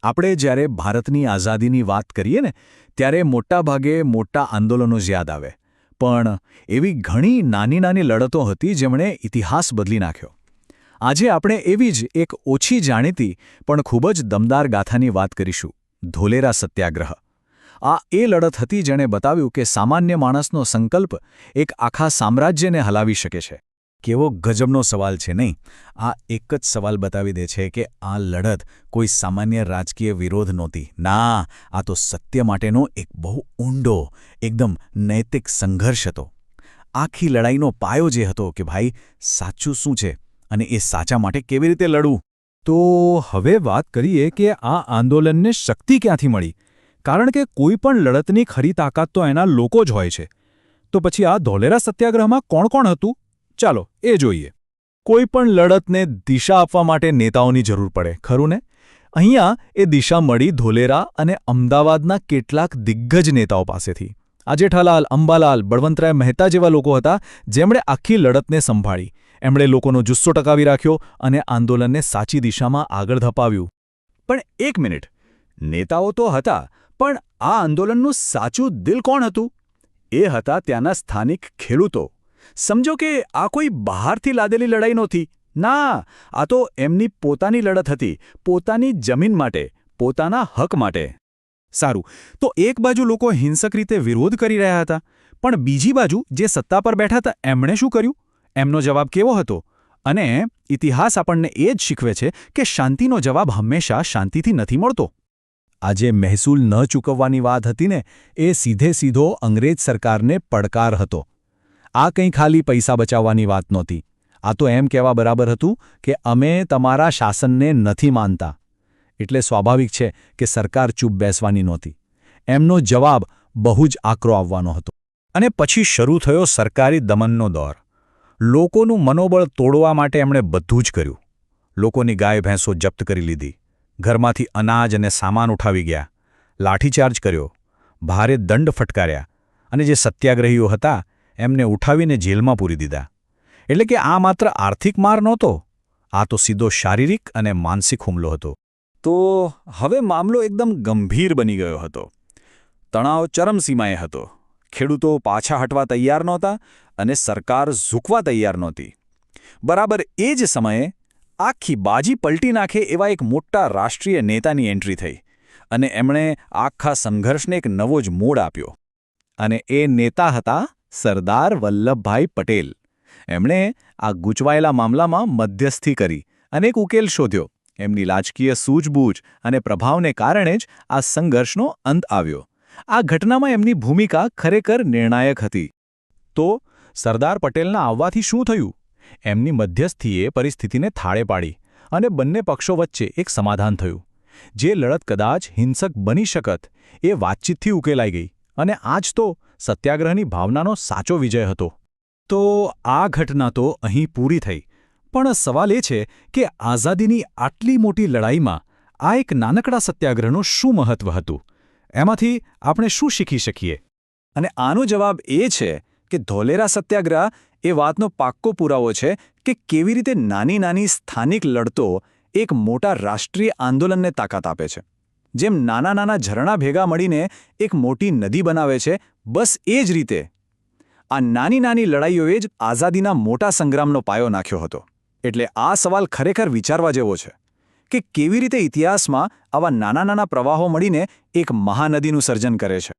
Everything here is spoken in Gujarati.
આપણે જ્યારે ભારતની આઝાદીની વાત કરીએ ને ત્યારે મોટાભાગે મોટા આંદોલનો જ યાદ આવે પણ એવી ઘણી નાની નાની લડતો હતી જેમણે ઇતિહાસ બદલી નાખ્યો. આજે આપણે એવી જ એક ઓછી જાણીતી પણ ખૂબ જ દમદાર ગાથાની વાત કરીશું, ધોલેરા સત્યાગ્રહ. આ એ લડત હતી જેણે બતાવ્યું કે સામાન્ય માણસનો સંકલ્પ એક આખા સામ્રાજ્યને હલાવી શકે છે. કેવો ગજબનો સવાલ છે નહીં? આ એક જ સવાલ બતાવી દે છે કે આ લડત કોઈ સામાન્ય રાજકીય વિરોધ નહોતી. ના, આ તો સત્ય માટેનો એક બહુ ઊંડો, એકદમ નૈતિક સંઘર્ષ હતો. આખી લડાઈનો પાયો જે હતો કે ભાઈ સાચું શું છે અને એ સાચા માટે કેવી રીતે લડવું. તો હવે વાત કરીએ કે આ આંદોલનને શક્તિ ક્યાંથી મળી, કારણ કે કોઈ પણ લડતની ખરી તાકાત તો એના લોકો જ હોય છે. તો પછી આ ધોલેરા સત્યાગ્રહમાં કોણ કોણ હતું? ચાલો એ જોઈએ. કોઈ પણ લડતને દિશા આપવા માટે નેતાઓની જરૂર પડે, ખરું ને? અહીંયા એ દિશા મળી ધોલેરા અને અમદાવાદના કેટલાક દિગ્ગજ નેતાઓ પાસેથી. આ જેઠાલાલ, અંબાલાલ, બળવંતરાય મહેતા જેવા લોકો હતા જેમણે આખી લડતને સંભાળી. એમણે લોકોનો જુસ્સો ટકાવી રાખ્યો અને આંદોલનને સાચી દિશામાં આગળ ધપાવ્યું. પણ એક મિનિટ, નેતાઓ તો હતા, પણ આ આંદોલનનું સાચું દિલ કોણ હતું? એ હતા ત્યાંના સ્થાનિક ખેડૂતો. સમજો કે આ કોઈ બહારથી લાદેલી લડાઈ નહોતી. ના, આ તો એમની પોતાની લડત હતી, પોતાની જમીન માટે, પોતાના હક માટે. સારું, તો એક બાજુ લોકો હિંસક રીતે વિરોધ કરી રહ્યા હતા, પણ બીજી બાજુ જે સત્તા પર બેઠા હતા એમણે શું કર્યું? એમનો જવાબ કેવો હતો? અને ઇતિહાસ આપણને એ જ શીખવે છે કે શાંતિનો જવાબ હંમેશા શાંતિથી નથી મળતો. આજે મહેસૂલ ન ચૂકવવાની વાત હતી ને, એ સીધો અંગ્રેજ સરકારને પડકાર હતો. આ કંઈ ખાલી પૈસા બચાવવાની વાત નહોતી. આ તો એમ કહેવા બરાબર હતું કે અમે તમારા શાસનને નથી માનતા. એટલે સ્વાભાવિક છે કે સરકાર ચૂપ બેસવાની નહોતી. એમનો જવાબ બહુ જ આકરો આવવાનો હતો. અને પછી શરૂ થયો સરકારી દમનનો દોર. લોકોનું મનોબળ તોડવા માટે એમણે બધું જ કર્યું. લોકોની ગાય ભેંસો જપ્ત કરી લીધી, ઘરમાંથી અનાજ અને સામાન ઉઠાવી ગયા, લાઠીચાર્જ કર્યો, ભારે દંડ ફટકાર્યા અને જે સત્યાગ્રહીઓ હતા એમને ઉઠાવીને જેલમાં પૂરી દીધા. એટલે કે આ માત્ર આર્થિક માર નહોતો, આ તો સીધો શારીરિક અને માનસિક હુમલો હતો. તો હવે મામલો એકદમ ગંભીર બની ગયો હતો. તણાવ ચરમસીમાએ હતો. ખેડૂતો પાછા હટવા તૈયાર નહોતા અને સરકાર ઝૂકવા તૈયાર નહોતી. બરાબર એ જ સમયે આખી બાજી પલટી નાખે એવા એક મોટા રાષ્ટ્રીય નેતાની એન્ટ્રી થઈ અને એમણે આખા સંઘર્ષને એક નવો જ મોડ આપ્યો. અને એ નેતા હતા સરદાર વલ્લભભાઈ પટેલ. એમણે આ ગૂંચવાયેલા મામલામાં મધ્યસ્થી કરી અને એક ઉકેલ શોધ્યો. એમની રાજકીય સૂઝબૂઝ અને પ્રભાવને કારણે જ આ સંઘર્ષનો અંત આવ્યો. આ ઘટનામાં એમની ભૂમિકા ખરેખર નિર્ણાયક હતી. તો સરદાર પટેલના આવવાથી શું થયું? એમની મધ્યસ્થીએ પરિસ્થિતિને થાળે પાડી અને બંને પક્ષો વચ્ચે એક સમાધાન થયું. જે લડત કદાચ હિંસક બની શકત એ વાતચીતથી ઉકેલાઈ ગઈ અને આ જ તો સત્યાગ્રહની ભાવનાનો સાચો વિજય હતો. તો આ ઘટના તો અહીં પૂરી થઈ, પણ સવાલ એ છે કે આઝાદીની આટલી મોટી લડાઈમાં આ એક નાનકડા સત્યાગ્રહનું શું મહત્વ હતું? એમાંથી આપણે શું શીખી શકીએ? અને આનો જવાબ એ છે કે ધોલેરા સત્યાગ્રહ એ વાતનો પાક્કો પુરાવો છે કે કેવી રીતે નાની નાની સ્થાનિક લડતો એક મોટા રાષ્ટ્રીય આંદોલનને તાકાત આપે છે. જેમ નાના નાના ઝરણા ભેગા મળીને એક મોટી નદી બનાવે છે, બસ એ જ રીતે આ નાની નાની લડાઈઓએ જ આઝાદીના મોટા સંગ્રામનો પાયો નાખ્યો હતો. એટલે આ સવાલ ખરેખર વિચારવા જેવો છે કે કેવી રીતે ઇતિહાસમાં આવા નાના નાના પ્રવાહો મળીને એક મહાનદીનું સર્જન કરે છે.